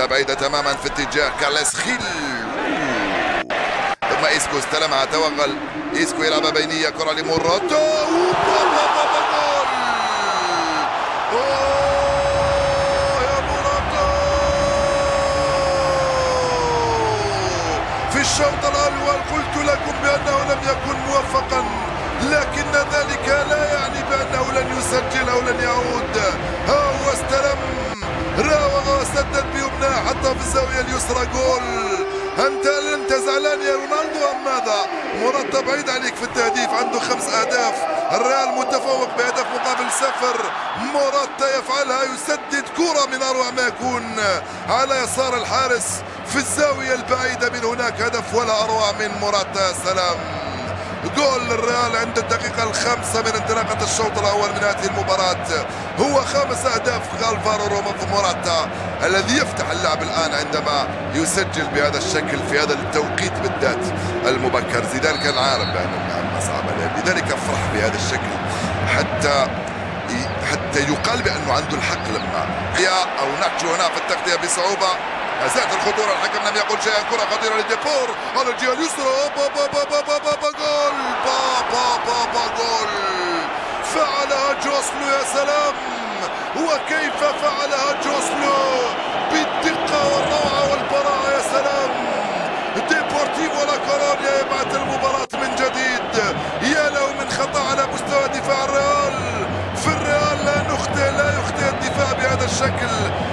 بعيدة تماما في اتجاه كارلس خيل، ثم إيسكو استلمها توغل، إيسكو يلعب بينية، كرة لموراتا، جول! يا موراتا في الشوط الأول قلت لكم بأنه لم يكن موفقا، لكن ذلك لا يعني بأنه لن يسجل أو لن يعود. ها هو استلم، راوغ وسدد بيمنى حتى في الزاوية اليسرى. جول! أنت زعلان يا رونالدو أم ماذا؟ موراتا بعيد عليك في التهديف، عنده 5 أهداف، الريال متفوق بهدف مقابل 0. موراتا يفعلها، يسدد كرة من أروع ما يكون على يسار الحارس في الزاوية البعيدة من هناك، هدف ولا أروع من موراتا. سلام! جول للريال عند الدقيقة 5 من انطلاقة الشوط الأول من هذه المباراة. هو 5 أهداف ألفارو موراتا الذي يفتح اللعب الآن عندما يسجل بهذا الشكل في هذا التوقيت بالذات المبكر. زيدان كان عارف بأن المهمة صعبة، لذلك افرح بهذا الشكل حتى يقال بأنه عنده الحق. لما أو ناتشو هنا في التغطية بصعوبة، زادت الخطورة، الحكم لم يقل شيئا، كرة خطيرة لديبور على الجهة اليسرى، جول! جول! فعلها جوسلو، يا سلام! وكيف فعلها جوسلو بالدقة والروعة والبراعة، يا سلام! ديبورتيفو لا كورونيا يبعث المباراة من جديد. يا له من خطأ على مستوى دفاع الريال. في الريال لا يخطئ الدفاع بهذا الشكل،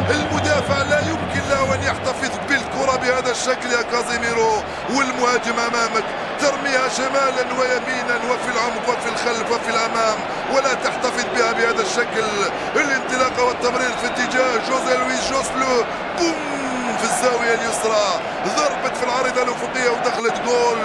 المدافع لا يمكن له أن يحتفظ بالكرة بهذا الشكل يا كازيميرو، والمهاجم أمامك ترميها شمالا ويمينا وفي العمق وفي الخلف وفي الأمام، ولا تحتفظ بها بهذا الشكل. الانطلاقة والتمرير في اتجاه جوزيه لويس جوسلو، بوم في الزاوية اليسرى، ضربت في العارضة الأفقية ودخلت. جول!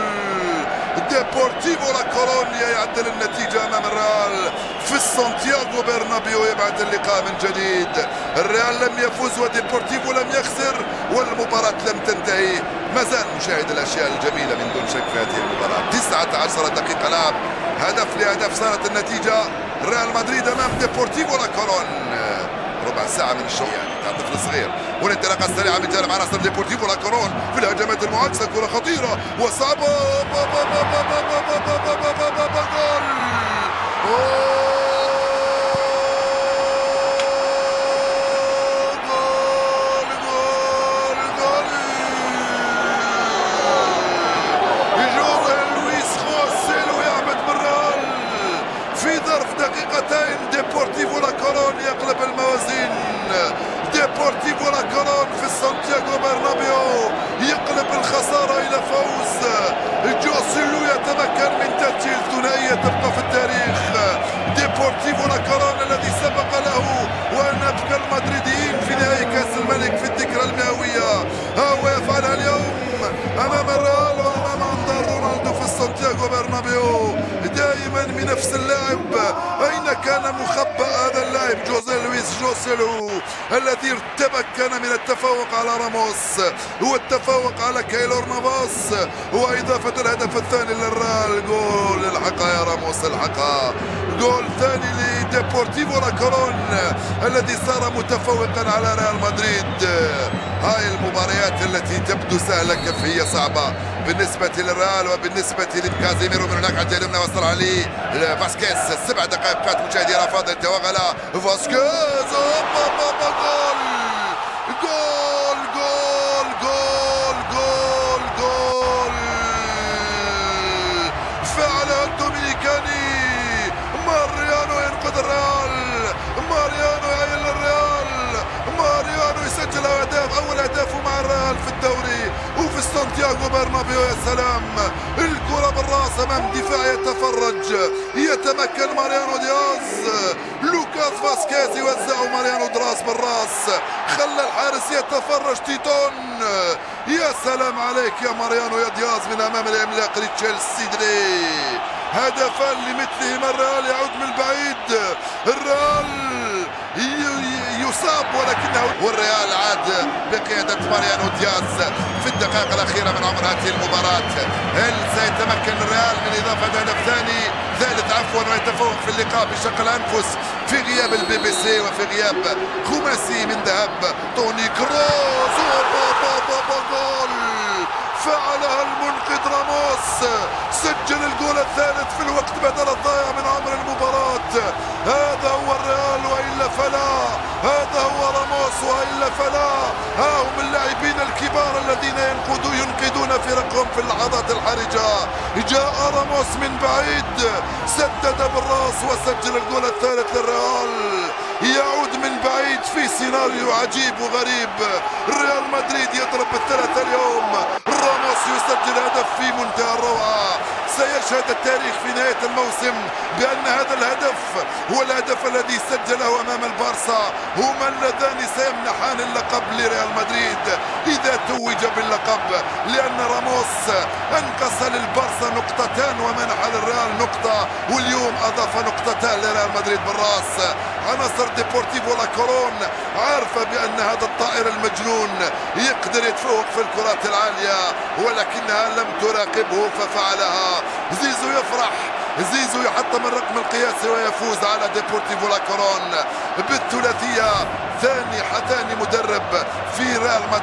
ديبورتيفو لا كورونيا يعدل النتيجة أمام الريال في سانتياغو برنابيو، يبعث اللقاء من جديد. الريال لم يفوز وديبورتيفو لم يخسر، والمباراة لم تنتهي. ما زال نشاهد الأشياء الجميلة من دون شك في هذه المباراة. 19 دقيقة لعب، هدف لهدف صارت النتيجة. ريال مدريد أمام ديبورتيفو لا كورون. ربع ساعة من الشوط، يعني طفل صغير. والانطلاقة السريعة من جانب عناصر ديبورتيفو لا كورون في الهجمات المعاكسة، كرة خطيرة وصعبة، جول! دقيقتين ديبورتيفو لا كورون يقلب الموازين. ديبورتيفو لا كورون في سانتياغو برنابيو يقلب الخسارة إلى فوز. جوسيلو يتمكن من تسجيل ثنائية تبقى في التاريخ. ديبورتيفو لا كورون الذي سبق له وأن أبكى المدريديين في نهائي كأس الملك في الذكرى المئوية، ها هو يفعلها اليوم أمام الريال وأمام أنظار رونالدو في سانتياغو برنابيو. دائما من نفس اللاعب، أين كان مخبأ هذا اللاعب جوزيه لويس جوسيلو الذي تمكن من التفوق على راموس والتفوق على كايلور نافاس وإضافة الهدف الثاني للريال. جول! الحقها يا راموس، الحقها. جول ثاني لديبورتيفو لا كورون الذي صار متفوقا على ريال مدريد. هاي المباريات التي تبدو سهلة كيف هي صعبة بالنسبة للريال وبالنسبة لكازيميرو. من هناك عند اليمنى وصل عليه فاسكيز. 7 دقائق مشاهدي الافاضل، توغل فاسكيز، جول! جول! جول! جول! جول! فعلها الدومينيكاني. ماريانو ينقذ الريال، ماريانو يعين الريال، ماريانو يسجل اهداف، اول اهدافه مع الريال في الدوري وفي سانتياغو برنابيو. يا سلام! الكرة بالراس امام دفاع يتفرج، يتمكن ماريانو دياز، لوكاس فاسكيز يوزعه ماريانو دراس بالراس، خلى الحارس يتفرج. تيتون، يا سلام عليك يا ماريانو يا دياز من امام العملاق لتشيلسي. هدفان لمثلهما. الريال يعود من بعيد، الريال يصاب ولكنه، والريال عاد بقيادة ماريانو دياز في الدقائق الأخيرة من عمر هذه المباراة. هل سيتمكن الريال من إضافة هدف ثالث ويتفوق في اللقاء بشق أنفس في غياب البي بي سي وفي غياب خماسي من ذهب توني كروز؟ فعلها المنقذ راموس، سجل الجول الثالث في الوقت بدل الضائع من عمر المباراة. هذا هو الريال وإلا فلا، هذا هو راموس وإلا فلا. ها هم اللاعبين الكبار الذين ينقذون فرقهم في اللحظات الحرجة. جاء راموس من بعيد، سدد بالراس وسجل الجول الثالث للريال. يعود من بعيد في سيناريو عجيب وغريب. ريال مدريد يضرب بالثلاثة اليوم، راموس يسجل هدف في منتهى الروعة. سيشهد التاريخ في نهاية الموسم بأن هذا الهدف هو الهدف الذي سجله أمام البارسا، هما اللذان سيمنحان اللقب لريال مدريد إذا توج باللقب، لأن راموس أنقص للبارسا نقطتان ومنح للريال نقطة، واليوم أضاف نقطتان لريال مدريد بالراس. عناصر ديبورتيفو لا كورون عارفة بأن هذا الطائر المجنون يقدر يتفوق في الكرات العالية، ولكنها لم تراقبه ففعلها. زيزو يفرح، زيزو يحطم الرقم القياسي ويفوز على ديبورتيفو لا كورون بالثلاثية. ثاني مدرب في ريال مدريد.